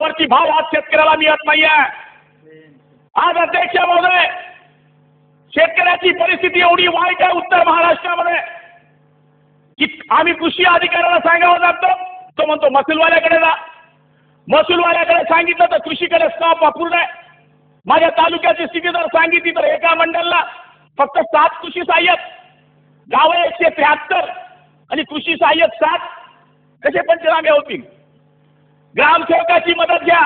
वरची भाव आज शेतकऱ्याला मिळत नाहीये। आज अध्यक्ष महोदय, शेतकऱ्याची परिस्थिती एवढी वाईट आहे उत्तर महाराष्ट्रामध्ये की आम्ही कृषी अधिकाऱ्याला सांगावं लागतं, तो म्हणतो महसूलवाल्याकडे जा। महसूलवाल्याकडे सांगितलं तर कृषीकडे स्टॉप अपूर्ण आहे। माझ्या तालुक्याची स्थिती जर सांगितली तर एका मंडळाला फक्त 7 कृषी सहाय्यक, गाव 173 आणि कृषी सहाय्यक 7, कसे पंचनामे होतील? ग्रामसेवकाची मदत घ्या,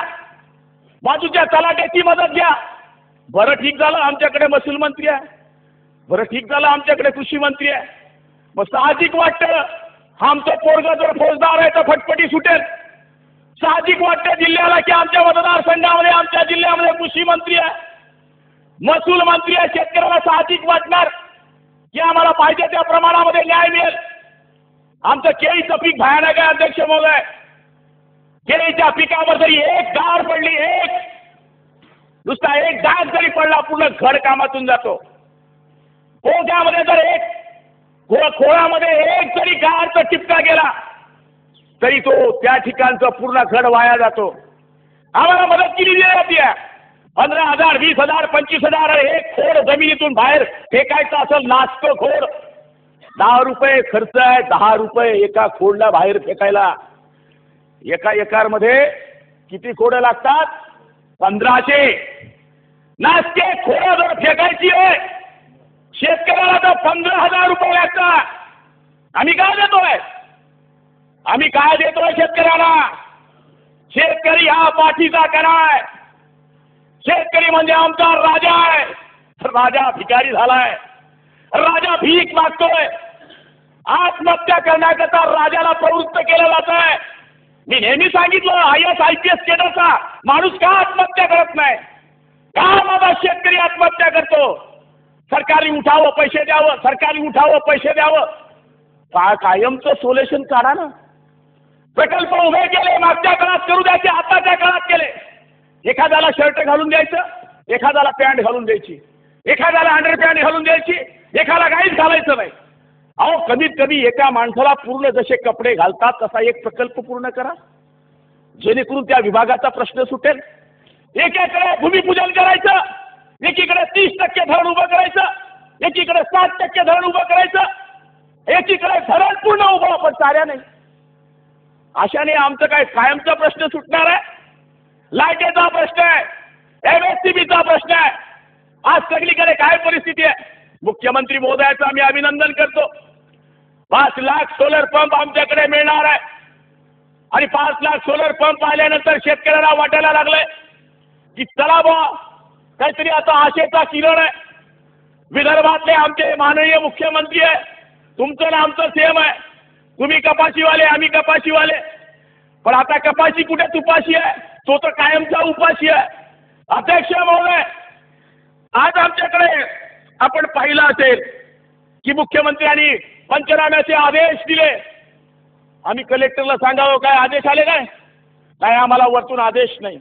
बाजूच्या तलाट्याची मदत घ्या। बरं ठीक झालं आमच्याकडे महसूल मंत्री आहे, बरं ठीक झालं आमच्याकडे कृषी मंत्री आहे। मग साहजिक वाटतं आमचं पोरगा जर फौजदार आहे तर फटफटी सुटेल। साहजिक वाटतं जिल्ह्याला की आमच्या मतदारसंघामध्ये आमच्या जिल्ह्यामध्ये कृषी मंत्री आहे, महसूल मंत्री आहे। शेतकऱ्याला साहजिक वाटणार की आम्हाला पाहिजे त्या प्रमाणामध्ये न्याय मिळेल। आमचं केळीचं पीक भयानक आहे अध्यक्ष महोदय। केळीच्या पिकावर जरी एक गार पडली, नुसता एक डाग जरी पडला पूर्ण घड कामातून जातो। कोंड्यामध्ये जर एक खोळामध्ये एक जरी गारचा टिपका गेला तरी तो त्या ठिकाणचं पूर्ण घड वाया जातो। आम्हाला मदत केली जाते 15,000, 20,000, 25,000 एक खोड जमिनीतून बाहेर फेकायचं असेल नाचतं खोड, 10 रुपये खर्च आहे। 10 रुपये एका खोडला बाहेर फेकायला। एका एकरमध्ये किती खोडं लागतात? 1500। नाचते खोडं जर फेकायची आहे शेतकऱ्याला तर 15,000 रुपये लागतात। आम्ही काय देतोय? आम्ही काय देतोय शेतकऱ्याला? शेतकरी हा पाठीचा कणा आहे। शेतकरी म्हणजे आमचा राजा आहे। राजा भिकारी झालाय, राजा भीक मागतोय। आत्महत्या करण्याकरता राजाला प्रवृत्त केलं जात आहे। मी नेहमी सांगितलं IAS IPS केडरचा माणूस का आत्महत्या करत नाही? का माझा शेतकरी आत्महत्या करतो? सरकारी उठावं पैसे द्यावं, सरकारी उठावं पैसे द्यावं। कायमचं सोल्युशन काढा ना। प्रकल्प उभे केले, मागच्या काळात करू द्यायचे, आताच्या काळात केले। एखाद्याला शर्ट घालून द्यायचं, एखाद्याला पॅन्ट घालून द्यायची, एखाद्याला अंडरपॅन्ट घालून द्यायची, एखाद्याला काहीच घालायचं नाही। अहो कमीत कमी एका माणसाला पूर्ण जसे कपडे घालतात तसा एक प्रकल्प पूर्ण करा, जेणेकरून त्या विभागाचा प्रश्न सुटेल। एकीकडे भूमिपूजन करायचं, एकीकडे 30% धरण उभं करायचं, एकीकडे 60% धरण उभं करायचं, एकीकडे धरण पूर्ण उभं पण चाल्या नाही। अशाने आमचं काय कायमचा प्रश्न सुटणार आहे? लाईटीचा प्रश्न आहे, MSCBचा प्रश्न आहे। आज सगळीकडे काय परिस्थिती आहे? मुख्यमंत्री महोदयाचं आम्ही अभिनंदन करतो। 5 लाख सोलर पंप आमच्याकडे मिळणार आहे आणि 5 लाख सोलर पंप आल्यानंतर शेतकऱ्याला वाटायला लागलंय की चला बुवा काहीतरी आता आशेचा किरण आहे। विदर्भातले आमचे माननीय मुख्यमंत्री आहे, तुमचं ना आमचं सेम आहे। तुम्ही कपाशीवाले, आम्ही कपाशीवाले, पण आता कपाशी कुठे तुपाशी आहे? तो तर कायमचा उपाशी आहे। अध्यक्ष महोदय, आज आमच्याकडे आपण पाहिलं असेल की मुख्यमंत्र्यांनी पंचनाम्याचे आदेश दिले। आम्ही कलेक्टरला सांगावं काय आदेश आले काय? नाही, आम्हाला वरतून आदेश नाही।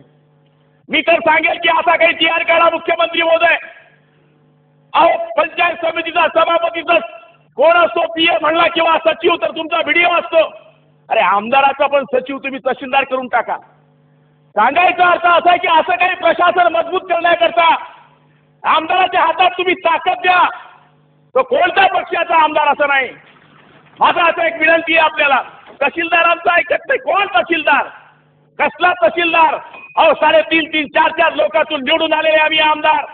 मी तर सांगेल की असा काही TR काढा मुख्यमंत्री महोदय। अहो पंचायत समितीचा सभापतीचा कोण असतो? PA म्हणला किंवा सचिव तर तुमचा व्हिडिओ असतो। अरे आमदाराचा पण सचिव तुम्ही तहसीलदार करून टाका। सांगायचा अर्थ असा आहे की असं काही प्रशासन मजबूत करण्याकरता आमदाराच्या हातात तुम्ही ताकद द्या। तो कोणत्या पक्षाचा आमदार असं नाही। माझा असं एक विनंती आहे आपल्याला, तहसीलदारांचा ऐकत नाही। कोण तहसीलदार? कसला तहसीलदार? अहो 3.5, 4 लोकांतून निवडून आलेले आम्ही आमदार।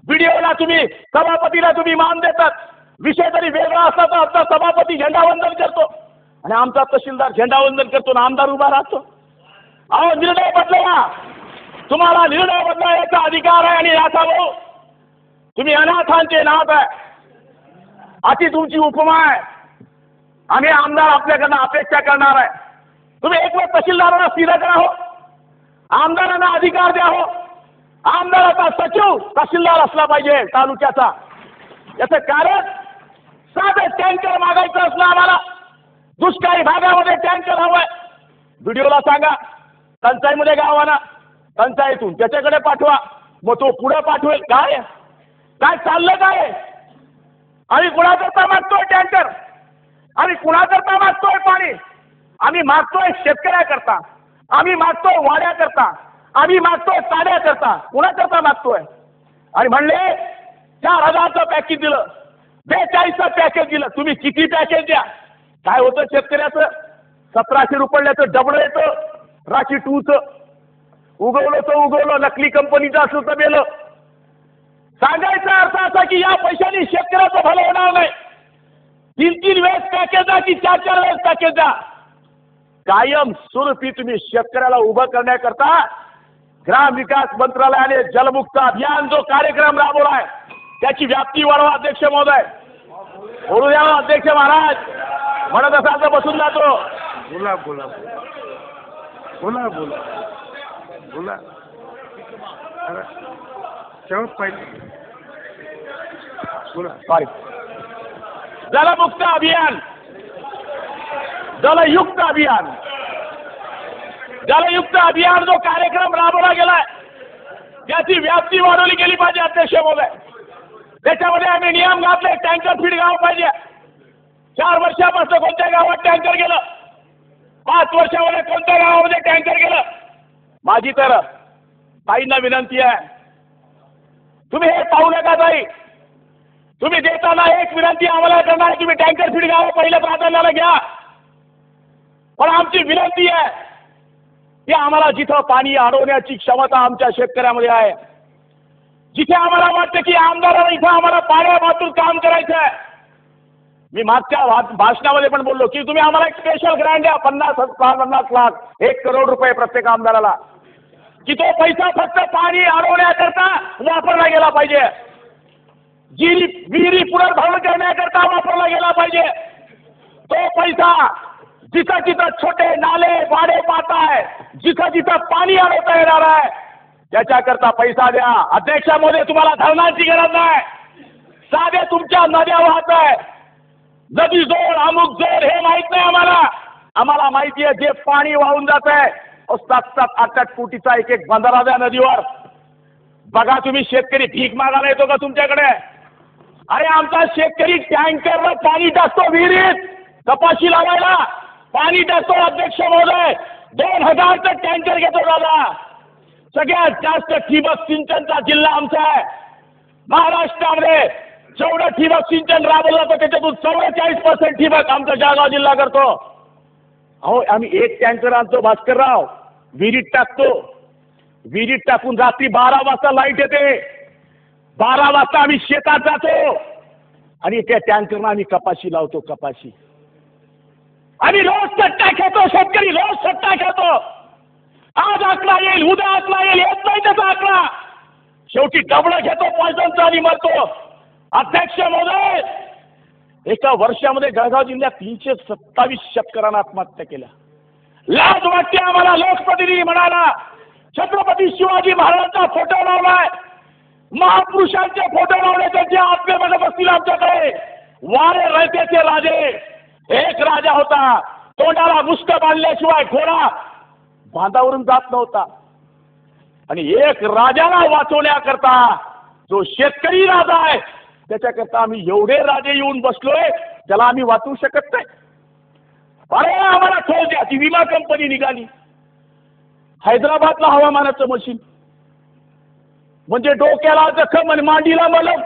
व्हिडिओला तुम्ही, सभापतीला तुम्ही मान देतात, विषय तरी वेगळा असता तर आमचा सभापती झेंडावंदन करतो आणि आमचा तहसीलदार झेंडावंदन करतो आणि आमदार उभा राहतो। अहो निर्णय बदला, तुम्हाला निर्णय बदलायचा अधिकार आहे। आणि राठा भाऊ, तुम्ही अनाथांचे नाथ आहे, अशी तुमची उपमा आहे। आम्ही आमदार आपल्याकडनं अपेक्षा करणार आहे। तुम्ही एक वेळ तहसीलदारांना स्थिर करा हो, आमदारांना अधिकार द्या हो। आमदाराचा सचिव तहसीलदार असला पाहिजे तालुक्याचा। याचं कारण साधे टँकर मागायचं असलं आम्हाला, दुष्काळी भागामध्ये टँकर हवंय। व्हिडिओला सांगा, टंचाईमध्ये गावाला टंचाईतून त्याच्याकडे पाठवा, मग तो पुढे पाठवेल। काय काय चाललं काय? आम्ही कुणाकरता मागतोय टँकर? आम्ही कुणाकरता मागतोय पाणी? आम्ही मागतोय शेतकऱ्याकरता। आम्ही मागतोय वाड्याकरता, आम्ही मागतोय ताड्याकरता, कुणाकरता मागतोय? आणि म्हणले 4,000चं पॅकेज दिलं, 42चं पॅकेज दिलं. तुम्ही किती पॅकेज द्या, काय होतं शेतकऱ्याचं? 1700 रुपयाचं डबल येतं. राशी 2चं उगवलं तर उगवलं, नकली कंपनीचं असलं तर गेलं. सांगायचा अर्थ असा की या पैशाने शेतकऱ्याचं भलं होणार नाही. 3-3 वेळेस पॅकेज द्या की 4-4 वेळेस पॅकेज द्या. कायम स्वरूपी तुम्ही शेतकऱ्याला उभं करण्याकरता ग्राम विकास मंत्रालयाने जलमुक्त अभियान जो कार्यक्रम राबवला आहे त्याची व्याप्ती वाढवा. अध्यक्ष महोदय, बोलू द्या अध्यक्ष महाराज. म्हणत असाल तर बसून जातो. बोला बोला बोला बोला बोला शेवट पाहिजे बोला. सॉरी. जलमुक्त अभियान, जलयुक्त अभियान, जलयुक्त अभियान जो कार्यक्रम राबवला गेलाय त्याची व्याप्ती वाढवली गेली पाहिजे. अध्यक्ष महोदय, त्याच्यामध्ये आम्ही नियम घातले. टँकर फीड गाव पाहिजे. 4 वर्षापासून कोणत्या गावात टँकर गेलं? 5 वर्षामध्ये कोणत्या गावामध्ये टँकर गेलं? माझी तर ताईंना विनंती आहे, तुम्ही हे पाहू नका ताई. तुम्ही देताना एक विनंती आम्हाला करणार, तुम्ही टँकर फीड गाव पहिल्या प्राधान्याला घ्या. पण आमची विनंती आहे की आम्हाला जिथं पाणी अडवण्याची क्षमता आमच्या शेतकऱ्यामध्ये आहे, जिथे आम्हाला वाटतं की आमदारांना इथं आम्हाला पाण्यापासून काम करायचं आहे. मी मागच्या भाषणामध्ये पण बोललो की तुम्ही आम्हाला एक स्पेशल ग्रँट द्या, 50 लाख, 1 करोड रुपये प्रत्येक आमदाराला, की तो पैसा फक्त पाणी अडवण्याकरता वापरला गेला पाहिजे. विहिरी पुनर्भरण करण्याकरता वापरला गेला पाहिजे. तो पैसा जिथं जिथं छोटे नाले वाडे पाहत आहे, जिथं जिथं पाणी अडवता येणार आहे त्याच्याकरता पैसा द्या. अध्यक्ष महोदय, तुम्हाला धरणाची गरज नाही. साधे तुमच्या नद्या वाहत आहे, नदी जोड अमुक जोड हे माहित नाही आम्हाला. आम्हाला माहिती आहे जे पाणी वाहून जात आहे 7-7, 8-8 फुटीचा एक बंधारा द्या नदीवर. बघा तुम्ही शेतकरी भीक मागायला येतो का तुमच्याकडे? अरे आमचा शेतकरी टँकरला पाणी टाकतो विहिरीत कपाशी लावायला, पाणी टाकतो. अध्यक्ष महोदय, 2000चं टँकर घेतो दादा. सगळ्यात जास्त ठिबक सिंचनचा जिल्हा आमचा आहे महाराष्ट्रामध्ये. जेवढं ठिबक सिंचन राबवलं जातं त्याच्यातून 44% ठिबक आमचा जळगाव जिल्हा करतो. अहो आम्ही एक टँकर आणतो भास्करराव, विहिरीत टाकतो. विहिरीत टाकून रात्री 12 वाजता लाईट येते. 12 वाजता आम्ही शेतात जातो आणि त्या टँकरनं आम्ही कपाशी लावतो. कपाशी आम्ही रोज सट्टा खेळतो. शेतकरी रोज सट्टा खेळतो. आज आकडा येईल, उद्या आकडा येईल, येत नाही त्याचा आकडा. शेवटी डबडं घेतो पॉयझनचा आणि मरतो. अध्यक्ष महोदय, एका वर्षामध्ये जळगाव जिल्ह्यात 327 शेतकऱ्यांना आत्महत्या केल्या. लाज वाटते आम्हाला लोकप्रतिनिधी म्हणाला. छत्रपती शिवाजी महाराजांचा फोटो लावलाय, महापुरुषांचे फोटो लावले, त्यांचे आत्मे बघत असतील आमच्याकडे. वारे रयतेचे राजे. एक राजा होता, तोंडाला मुष्ट बांधल्याशिवाय घोडा बांधावरून जात नव्हता. आणि एक राजाला वाचवण्याकरता जो शेतकरी राजा आहे त्याच्याकरता आम्ही एवढे राजे येऊन बसलोय, त्याला आम्ही वाचवू शकत नाही. अरे आम्हाला ठोस द्या. ती विमा कंपनी निघाली, हैदराबादला हवामानाचं मशीन, म्हणजे डोक्याला जखम आणि मांडीला मलम.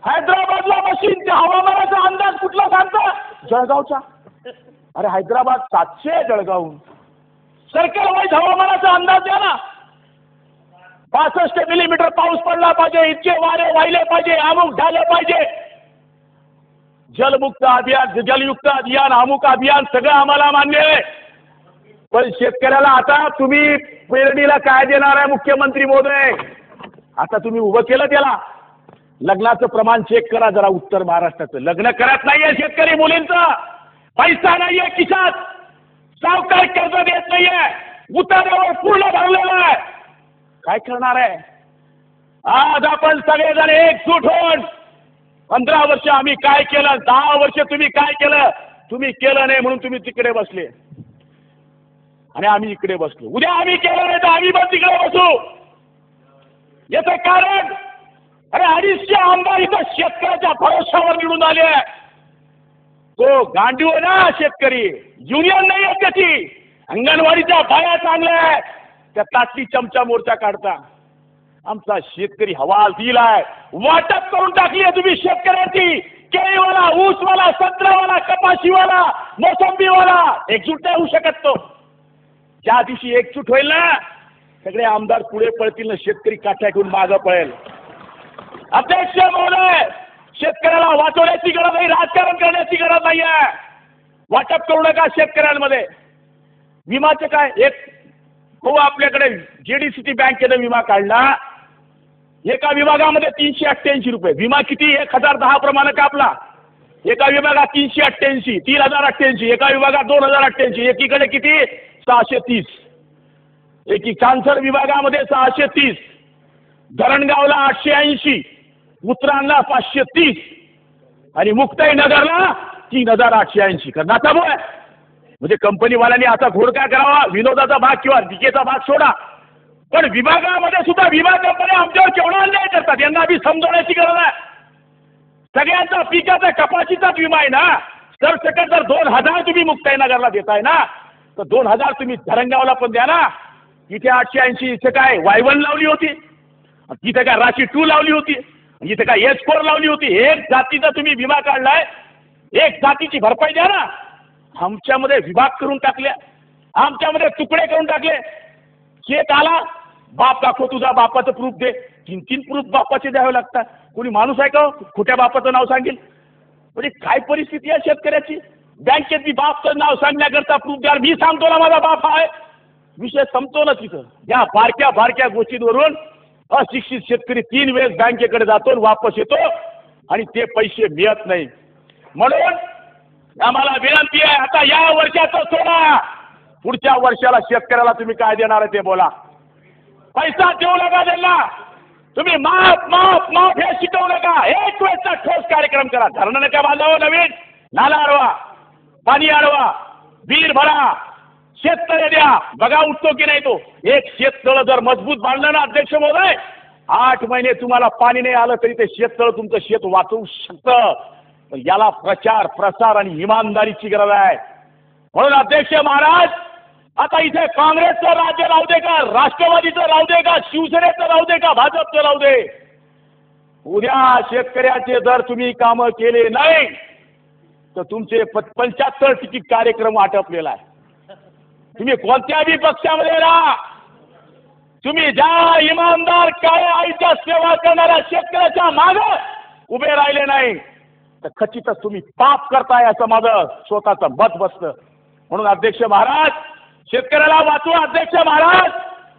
हैदराबादला मशीन, त्या हवामानाचा अंदाज कुठला सांगता? जळगावचा. अरे हैदराबाद 700 जळगावहून. सर्कल वाईज हवामानाचा अंदाज द्या ना. 65 मिलीमीटर पाऊस पडला पाहिजे, इतके वारे वाहिले पाहिजे, अमुक झाले पाहिजे. जलमुक्त अभियान, जलयुक्त अभियान, अमुक अभियान सगळं आम्हाला मान्य आहे. पण शेतकऱ्याला आता तुम्ही पेरणीला काय देणार आहे मुख्यमंत्री महोदय? आता तुम्ही उभं केलं त्याला. लग्नाचं प्रमाण चेक करा जरा. उत्तर महाराष्ट्राचं लग्न करत नाहीये शेतकरी मुलींचं. पैसा नाहीये खिशात. सावकार कर्ज देत नाहीये. उतार्यावर पूर्ण भरलेला आहे. काय करणार आहे? आज आपण सगळेजण एकजूट होऊन 15 वर्ष आम्ही काय केलं, 10 वर्ष तुम्ही काय केलं? तुम्ही केलं नाही म्हणून तुम्ही तिकडे बसले आणि आम्ही इकडे बसलो. उद्या आम्ही केलं नाही तर आम्ही पण तिकडे बसू. याचं कारण, अरे 250 आमदार इथं शेतकऱ्याच्या भरोशावर निवडून आले. तो गांडीव ना शेतकरी, युनियन नाही आहे त्याची. अंगणवाडीच्या बाया चांगल्या आहेत, त्या ताटली चमचा मोर्चा काढता. आमचा शेतकरी हवाल दिलाय, वाटप करून टाकली आहे तुम्ही शेतकऱ्याची. केळीवाला, ऊसवाला, संत्रावाला, कपाशीवाला, मोसंबीवाला एकजूट नाही होऊ शकत तो. ज्या दिवशी एकजूट होईल ना, सगळे आमदार पुढे पळतील ना, शेतकरी काठ्या घेऊन मागं पळेल. अध्यक्ष महोदय, शेतकऱ्याला वाचवण्याची गरज नाही, राजकारण करण्याची गरज नाही आहे. वाटप करू नका शेतकऱ्यांमध्ये. विमाचे काय, एक हो आपल्याकडे JDCT बँकेने विमा काढला. एका विभागामध्ये 388 रुपये विमा. किती? 1010 प्रमाणे कापला. एका विभागात 388, 3088, एका विभागात 2088, एकीकडे किती? 630. एकी कॅन्सर विभागामध्ये 630, धरणगावला 880, उतरांना 530 आणि मुक्ताईनगरला 3880. कारण आता बोल म्हणजे कंपनीवाल्यांनी आता घोड काय करावा? विनोदाचा भाग किंवा विकेचा भाग सोडा, पण विभागामध्ये सुद्धा विमा कंपन्या आमच्यावर केवढा अन्याय करतात, यांना आम्ही समजवण्याची गरज आहे. सगळ्यांचा पिकाचा कपाशीचाच विमा आहे ना. सरसकट जर 2000 तुम्ही मुक्ताईनगरला देताय ना, तर 2000 तुम्ही धरणगावला पण द्या ना. इथे 880, इथे काय Y1 लावली होती, तिथे काय राशी 2 लावली होती, इथे काय S4 लावली होती. एक जातीचा तुम्ही विमा काढलाय, एक जातीची भरपाई द्या ना. आमच्यामध्ये विभाग करून टाकले, आमच्यामध्ये तुकडे करून टाकले. शेत आला, बाप दाखव, तुझा बापाचं प्रूफ दे. 3 प्रूफ बापाचे द्यावे लागतात. कोणी माणूस आहे का खोट्या बापाचं नाव सांगेल? म्हणजे काय परिस्थिती आहे शेतकऱ्याची. बँकेत मी बापचं नाव सांगण्याकरता प्रूफ द्या, मी सांगतो ना माझा बाप आहे, विषय संपतो ना तिथं. या बारक्या बारक्या गोष्टींवरून अशिक्षित शेतकरी 3 वेळेस बँकेकडे जातो, वापस येतो आणि ते पैसे मिळत नाही. म्हणून आम्हाला विनंती आहे, आता या वर्षाचं सोडा, पुढच्या वर्षाला शेतकऱ्याला तुम्ही काय देणार आहे ते बोला. पैसा देऊ नका त्यांना. तुम्ही माफ माफ माफ हे शिकवू नका. एक वेळचा ठोस कार्यक्रम करा. धरणं नका बांधावं, नवीन नाला अडवा, पाणी अडवा, वीर भरा, शेततळे द्या, बघा उठतो की नाही तो. एक शेततळ जर मजबूत बांधलं ना अध्यक्ष महोदय, 8 महिने तुम्हाला पाणी नाही आलं तरी ते शेततळ तुमचं शेत वाचवू शकतं. याला प्रचार प्रसार आणि इमानदारीची गरज आहे. म्हणून अध्यक्ष महाराज, आता इथे काँग्रेसचं राज्य राहू दे का, राष्ट्रवादीचं राहू दे का, शिवसेनेचं राहू दे का, भाजपचं राहू दे, उद्या शेतकऱ्याचे जर तुम्ही कामं केले नाही तर तुमचे 75 तिकीट कार्यक्रम आटपलेला आहे. तुम्ही कोणत्याही पक्षामध्ये राहा, तुम्ही ज्या इमानदार काळ्या आईच्या सेवा करणाऱ्या शेतकऱ्याच्या मागे उभे राहिले नाही तर खचितच तुम्ही पाप करताय असं माझं स्वतःचं मत बसतं. म्हणून अध्यक्ष महाराज, शेतकऱ्याला वाचवा. अध्यक्ष महाराज,